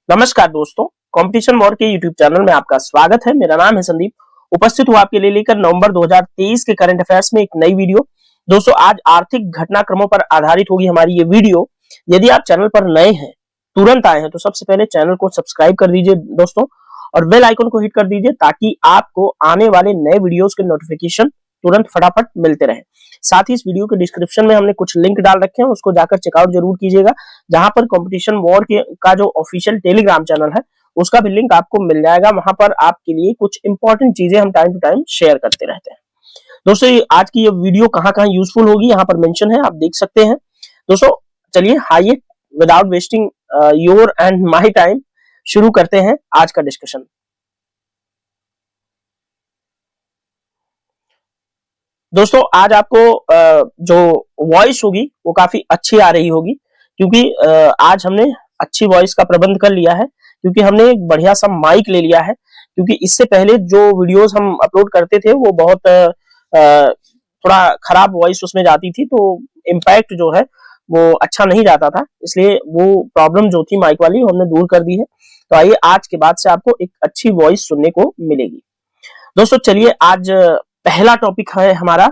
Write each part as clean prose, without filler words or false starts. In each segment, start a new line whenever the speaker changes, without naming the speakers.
नमस्कार दोस्तों, competition war के यूट्यूब चैनल में आपका स्वागत है। मेरा नाम है संदीप। उपस्थित हूँ आपके लिए लेकर नवंबर 2023 के करंट अफेयर्स में एक नई वीडियो। दोस्तों, आज आर्थिक घटनाक्रमों पर आधारित होगी हमारी ये वीडियो। यदि आप चैनल पर नए हैं, तुरंत आए हैं, तो सबसे पहले चैनल को सब्सक्राइब कर दीजिए दोस्तों, और बेल आइकन को हिट कर दीजिए ताकि आपको आने वाले नए वीडियोस के नोटिफिकेशन तुरंत फटाफट मिलते रहे। साथ ही इस वीडियो के डिस्क्रिप्शन में हमने कुछ लिंक डाल रखे हैं, उसको जाकर चेकआउट जरूर कीजिएगा, जहां पर कंपटीशन वॉर का जो ऑफिशियल टेलीग्राम चैनल है उसका भी लिंक आपको मिल जाएगा। वहां पर आपके लिए कुछ इंपॉर्टेंट चीजें हम टाइम टू टाइम शेयर करते रहते हैं। दोस्तों, आज की ये वीडियो कहां कहां यूजफुल होगी यहाँ पर मेंशन है, आप देख सकते हैं। दोस्तों चलिए, आइए without wasting your and my time शुरू करते हैं आज का डिस्कशन। दोस्तों, आज आपको जो वॉइस होगी वो काफी अच्छी आ रही होगी, क्योंकि आज हमने अच्छी वॉइस का प्रबंध कर लिया है, क्योंकि हमने एक बढ़िया सा माइक ले लिया है। क्योंकि इससे पहले जो वीडियोस हम अपलोड करते थे वो बहुत थोड़ा खराब वॉइस उसमें जाती थी, तो इम्पैक्ट जो है वो अच्छा नहीं जाता था, इसलिए वो प्रॉब्लम जो थी माइक वाली हमने दूर कर दी है। तो आइए, आज के बाद से आपको एक अच्छी वॉइस सुनने को मिलेगी। दोस्तों चलिए, आज पहला टॉपिक है हमारा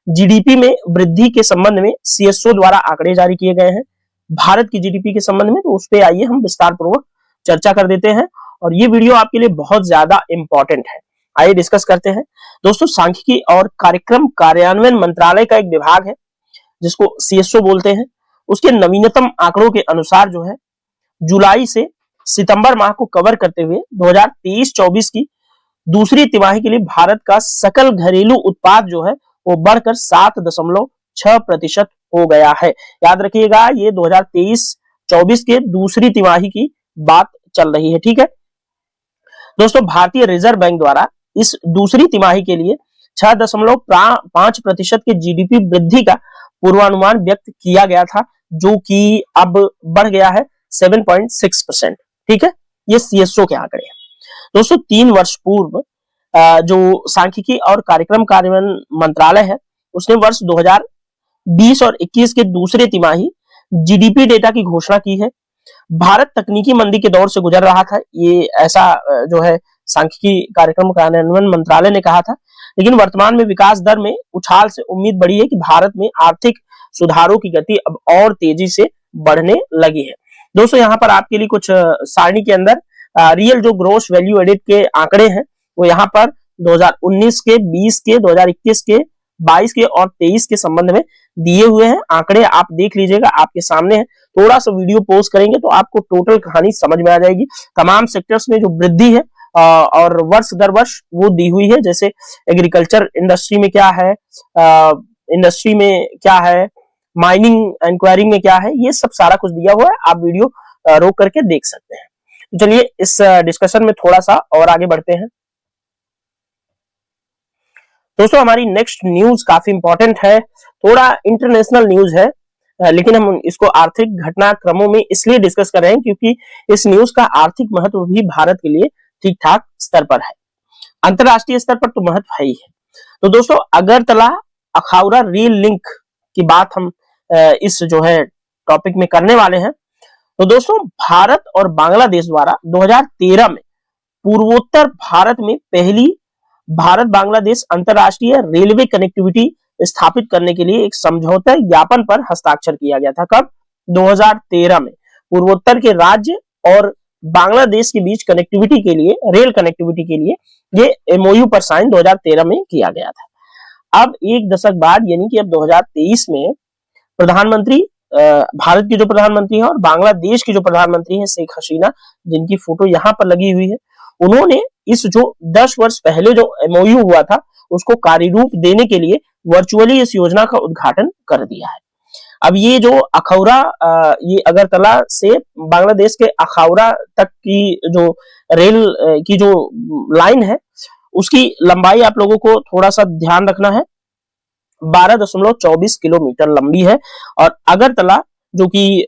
जीडीपी में वृद्धि के संबंध में सीएसओ द्वारा आंकड़े जारी किए गए हैं भारत की जीडीपी के संबंध में। तो उस पे आइए हम विस्तार पूर्वक चर्चा कर देते हैं, और ये वीडियो आपके लिए बहुत ज्यादा इंपॉर्टेंट है। आइए डिस्कस करते हैं। दोस्तों, सांख्यिकी और कार्यक्रम कार्यान्वयन मंत्रालय का एक विभाग है जिसको सीएसओ बोलते हैं। उसके नवीनतम आंकड़ों के अनुसार जो है, जुलाई से सितंबर माह को कवर करते हुए 2023-24 की दूसरी तिमाही के लिए भारत का सकल घरेलू उत्पाद जो है वो बढ़कर 7.6% हो गया है। याद रखिएगा, ये 2023-24 के दूसरी तिमाही की बात चल रही है, ठीक है दोस्तों। भारतीय रिजर्व बैंक द्वारा इस दूसरी तिमाही के लिए 6.5% के जीडीपी वृद्धि का पूर्वानुमान व्यक्त किया गया था, जो कि अब बढ़ गया है 7.6%, ठीक है। ये सीएसओ के आंकड़े हैं। दोस्तों, 3 वर्ष पूर्व जो सांख्यिकी और कार्यक्रम कार्यान्वयन मंत्रालय है, उसने वर्ष 2020 और 21 के दूसरे तिमाही जीडीपी डेटा की घोषणा की है। भारत तकनीकी मंदी के दौर से गुजर रहा था, ये ऐसा जो है सांख्यिकी कार्यक्रम कार्यान्वयन मंत्रालय ने कहा था। लेकिन वर्तमान में विकास दर में उछाल से उम्मीद बढ़ी है कि भारत में आर्थिक सुधारों की गति अब और तेजी से बढ़ने लगी है। दोस्तों, यहाँ पर आपके लिए कुछ सारणी के अंदर रियल जो ग्रोस वैल्यू एडिड के आंकड़े हैं वो यहाँ पर 2019 के, 20 के, 2021 के, 22 के और 23 के संबंध में दिए हुए हैं। आंकड़े आप देख लीजिएगा, आपके सामने है। थोड़ा सा वीडियो पॉज करेंगे तो आपको टोटल कहानी समझ में आ जाएगी। तमाम सेक्टर्स में जो वृद्धि है और वर्ष दर वर्ष वो दी हुई है। जैसे एग्रीकल्चर इंडस्ट्री में क्या है, इंडस्ट्री में क्या है, माइनिंग इंक्वायरिंग में क्या है, ये सब सारा कुछ दिया हुआ है। आप वीडियो रोक करके देख सकते हैं। तो चलिए, इस डिस्कशन में थोड़ा सा और आगे बढ़ते हैं। दोस्तों, हमारी नेक्स्ट न्यूज काफी इंपॉर्टेंट है, थोड़ा इंटरनेशनल न्यूज है, लेकिन हम इसको आर्थिक घटनाक्रमों में इसलिए डिस्कस कर रहे हैं क्योंकि इस न्यूज का आर्थिक महत्व भी भारत के लिए ठीक ठाक स्तर पर है। अंतरराष्ट्रीय स्तर पर तो महत्व है ही है। तो दोस्तों, अगरतला अखाउरा रेल लिंक की बात हम इस जो है टॉपिक में करने वाले हैं। तो दोस्तों, भारत और बांग्लादेश द्वारा 2013 में पूर्वोत्तर भारत में पहली भारत बांग्लादेश अंतरराष्ट्रीय रेलवे कनेक्टिविटी स्थापित करने के लिए एक समझौता ज्ञापन पर हस्ताक्षर किया गया था। कब? 2013 में पूर्वोत्तर के राज्य और बांग्लादेश के बीच कनेक्टिविटी के लिए, रेल कनेक्टिविटी के लिए ये एमओयू पर साइन 2013 में किया गया था। अब एक दशक बाद, यानी कि अब 2023 में प्रधानमंत्री, भारत की जो प्रधानमंत्री है और बांग्लादेश की जो प्रधानमंत्री है शेख हसीना, जिनकी फोटो यहाँ पर लगी हुई है, उन्होंने इस जो 10 वर्ष पहले जो एमओयू हुआ था उसको कार्यरूप देने के लिए वर्चुअली इस योजना का उद्घाटन कर दिया है। अब ये जो अखौरा, ये अगरतला से बांग्लादेश के अखौरा तक की जो रेल की जो लाइन है, उसकी लंबाई आप लोगों को थोड़ा सा ध्यान रखना है, 12.24 किलोमीटर लंबी है। और अगरतला जो कि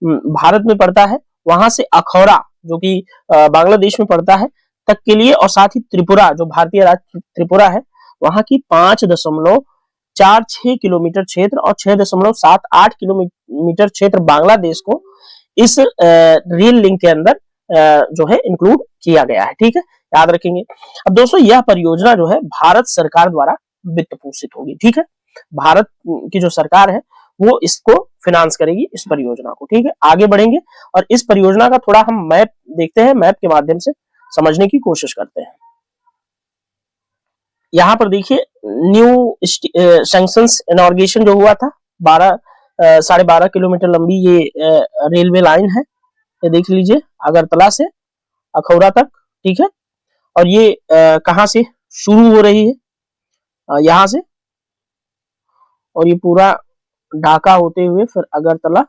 भारत में पड़ता है, वहां से अखौरा जो कि बांग्लादेश में पड़ता है तक के लिए, और साथ ही त्रिपुरा जो भारतीय राज्य त्रिपुरा है वहां की 5.46 किलोमीटर क्षेत्र और 6.78 किलोमीटर क्षेत्र बांग्लादेश को इस रेल लिंक के अंदर जो है इंक्लूड किया गया है। ठीक है, याद रखेंगे। अब दोस्तों यह परियोजना जो है भारत सरकार द्वारा वित्त पोषित होगी। ठीक है, भारत की जो सरकार है वो इसको फिनांस करेगी, इस परियोजना को। ठीक है, आगे बढ़ेंगे और इस परियोजना का थोड़ा हम मैप देखते हैं, मैप के माध्यम से समझने की कोशिश करते हैं। यहाँ पर देखिए न्यू सैंक्शंस इनॉर्गेशन जो हुआ था, 12.5 किलोमीटर लंबी ये रेलवे लाइन है, ये देख लीजिए अगरतला से अखौरा तक। ठीक है, और ये कहाँ से शुरू हो रही है, यहाँ से, और ये पूरा ढाका होते हुए फिर अगरतला,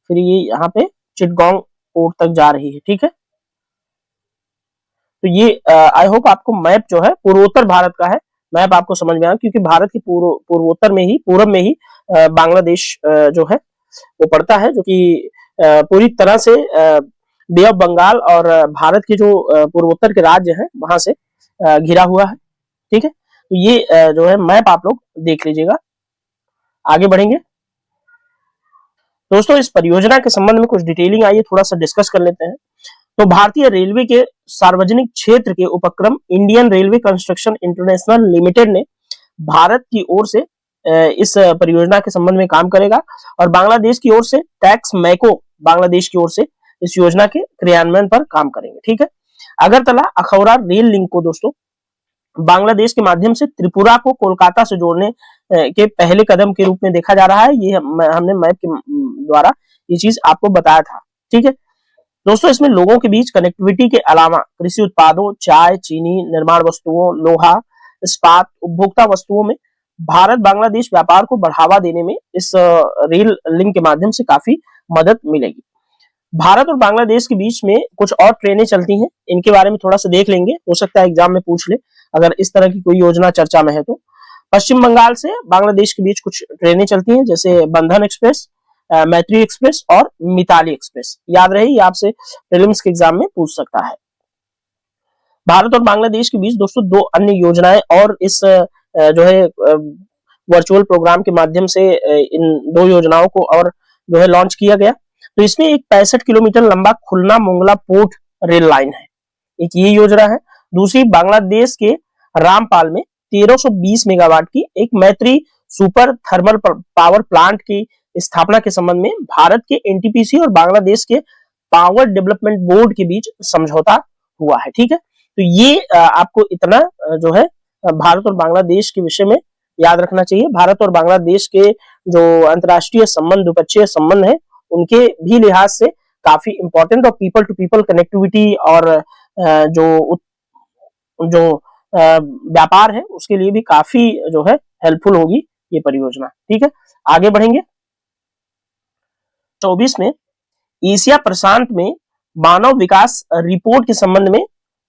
फिर ये यहाँ पे चिटगांव पोर्ट तक जा रही है। ठीक है, तो ये आई होप आपको मैप जो है पूर्वोत्तर भारत का है, मैप आपको समझ में आया, क्योंकि भारत की पूर्वोत्तर में ही, पूर्व में ही बांग्लादेश जो है वो पड़ता है, जो कि पूरी तरह से बे ऑफ बंगाल और भारत के जो पूर्वोत्तर के राज्य हैं वहां से घिरा हुआ है। ठीक है, तो ये जो है मैप आप लोग देख लीजिएगा। आगे बढ़ेंगे दोस्तों, इस परियोजना के संबंध में कुछ डिटेलिंग आइए थोड़ा सा डिस्कस कर लेते हैं। तो भारतीय रेलवे के सार्वजनिक क्षेत्र के उपक्रम Indian railway construction international limited ने भारत की ओर से इस परियोजना के संबंध में काम करेगा, और बांग्लादेश की ओर से टैक्स मैको बांग्लादेश की ओर से इस योजना के क्रियान्वयन पर काम करेंगे। ठीक है, अगरतला अखौरा रेल लिंक को दोस्तों बांग्लादेश के माध्यम से त्रिपुरा को कोलकाता से जोड़ने के पहले कदम के रूप में देखा जा रहा है। ये हमने मैप के द्वारा ये चीज आपको बताया था। ठीक है दोस्तों, इसमें लोगों के बीच कनेक्टिविटी के अलावा कृषि उत्पादों, चाय, चीनी, निर्माण वस्तुओं, लोहा, इस्पात, उपभोक्ता वस्तुओं में भारत बांग्लादेश व्यापार को बढ़ावा देने में इस रेल लिंक के माध्यम से काफी मदद मिलेगी। भारत और बांग्लादेश के बीच में कुछ और ट्रेनें चलती हैं, इनके बारे में थोड़ा सा देख लेंगे, हो सकता है एग्जाम में पूछ ले अगर इस तरह की कोई योजना चर्चा में है तो। पश्चिम बंगाल से बांग्लादेश के बीच कुछ ट्रेनें चलती हैं, जैसे बंधन एक्सप्रेस, मैत्री एक्सप्रेस और मिताली एक्सप्रेस। याद रहे, ये आपसे प्रीलिम्स के एग्जाम में पूछ सकता है। भारत और बांग्लादेश के बीच दोस्तों दो अन्य योजनाएं और इस जो है वर्चुअल प्रोग्राम के माध्यम से इन दो योजनाओं को और जो है लॉन्च किया गया। तो इसमें एक 65 किलोमीटर लंबा खुलना मोंगला पोर्ट रेल लाइन है, एक ये योजना है। दूसरी बांग्लादेश के रामपाल में 1320 मेगावाट की एक मैत्री सुपर थर्मल पावर प्लांट की स्थापना के संबंध में भारत के एनटीपीसी और बांग्लादेश के पावर डेवलपमेंट बोर्ड के बीच समझौता हुआ है। ठीक है, तो ये आपको इतना जो है भारत और बांग्लादेश के विषय में याद रखना चाहिए। भारत और बांग्लादेश के जो अंतर्राष्ट्रीय संबंध, द्विपक्षीय संबंध है, उनके भी लिहाज से काफी इंपॉर्टेंट और पीपल टू पीपल कनेक्टिविटी और जो व्यापार है उसके लिए भी काफी जो है हेल्पफुल होगी ये परियोजना। ठीक है, आगे बढ़ेंगे। 24 में एशिया प्रशांत में मानव विकास रिपोर्ट के संबंध में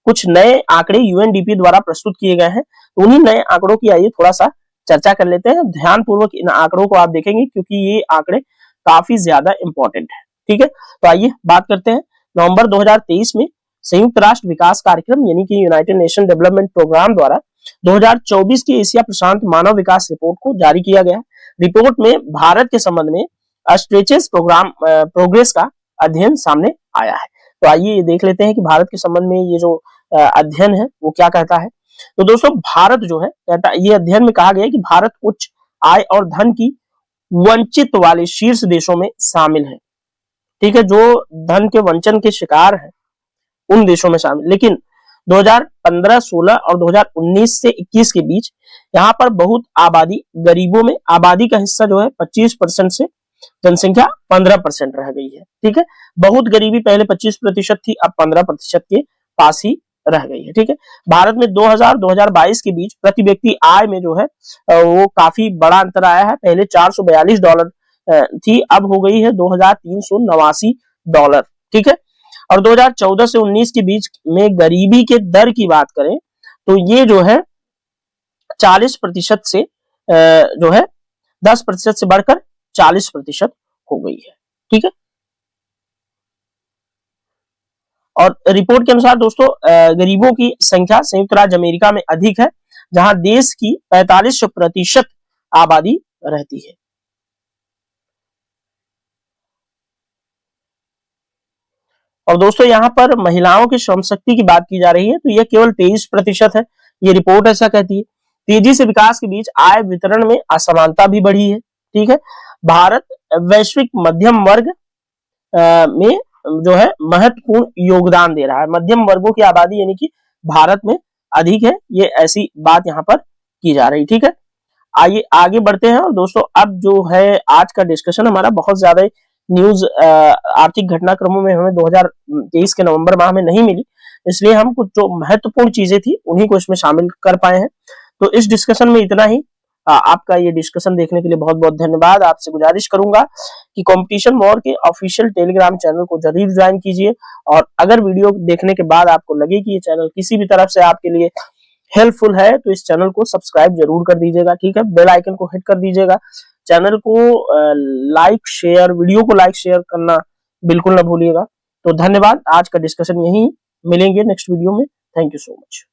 कुछ नए आंकड़े यूएनडीपी द्वारा प्रस्तुत किए गए हैं। तो उन्हीं नए आंकड़ों की आइए थोड़ा सा चर्चा कर लेते हैं। ध्यानपूर्वक इन आंकड़ों को आप देखेंगे क्योंकि ये आंकड़े काफी ज्यादा इंपॉर्टेंट है। ठीक है, तो आइए बात करते हैं। नवंबर 2023 में संयुक्त राष्ट्र विकास कार्यक्रम यानी कि यूनाइटेड नेशन डेवलपमेंट प्रोग्राम द्वारा 2024 की एशिया प्रशांत मानव विकास रिपोर्ट को जारी किया गया। रिपोर्ट में भारत के संबंध में स्ट्रेचेस प्रोग्रेस का अध्ययन सामने आया है। तो आइए ये देख लेते हैं कि भारत के संबंध में ये जो अध्ययन है वो क्या कहता है। तो दोस्तों भारत जो है कहता है, ये अध्ययन में कहा गया है कि भारत उच्च आय और धन की वंचित वाले शीर्ष देशों में शामिल है। ठीक है, जो धन के वंचन के शिकार है उन देशों में शामिल। लेकिन 2015-16 और 2019 से 21 के बीच यहाँ पर बहुत आबादी, गरीबों में आबादी का हिस्सा जो है 25% से जनसंख्या 15% रह गई है। ठीक है, बहुत गरीबी पहले 25% थी, अब 15% के पास ही रह गई है। ठीक है, भारत में 2000-2022 के बीच प्रति व्यक्ति आय में जो है वो काफी बड़ा अंतर आया है। पहले $442 थी, अब हो गई है $2389। ठीक है, और 2014 से 19 के बीच में गरीबी के दर की बात करें तो ये जो है 40% से जो है 10% से बढ़कर 40% हो गई है। ठीक है, और रिपोर्ट के अनुसार दोस्तों गरीबों की संख्या संयुक्त राज्य अमेरिका में अधिक है, जहां देश की 45% आबादी रहती है। और दोस्तों यहाँ पर महिलाओं की श्रम शक्ति की बात की जा रही है तो यह केवल 23% है, ये रिपोर्ट ऐसा कहती है। तेजी से विकास के बीच आय वितरण में असमानता भी बढ़ी है। ठीक है, भारत वैश्विक मध्यम वर्ग में जो है महत्वपूर्ण योगदान दे रहा है। मध्यम वर्गों की आबादी यानी कि भारत में अधिक है, ये ऐसी बात यहाँ पर की जा रही। ठीक है, आइए आगे बढ़ते हैं। और दोस्तों अब जो है आज का डिस्कशन हमारा बहुत ज्यादा न्यूज आर्थिक घटनाक्रमों में हमें 2023 के नवंबर माह में नहीं मिली, इसलिए हम कुछ जो महत्वपूर्ण चीजें थी उन्हीं को इसमें शामिल कर पाए हैं। तो इस डिस्कशन में इतना ही। आपका ये डिस्कशन देखने के लिए बहुत बहुत धन्यवाद। आपसे गुजारिश करूंगा कि कंपटीशन वॉर के ऑफिशियल टेलीग्राम चैनल को जरूर ज्वाइन कीजिए, और अगर वीडियो देखने के बाद आपको लगे कि ये चैनल किसी भी तरफ से आपके लिए हेल्पफुल है तो इस चैनल को सब्सक्राइब जरूर कर दीजिएगा। ठीक है, बेल आइकन को हिट कर दीजिएगा, चैनल को लाइक शेयर, वीडियो को लाइक शेयर करना बिल्कुल ना भूलिएगा। तो धन्यवाद, आज का डिस्कशन यही, मिलेंगे नेक्स्ट वीडियो में। Thank you so much.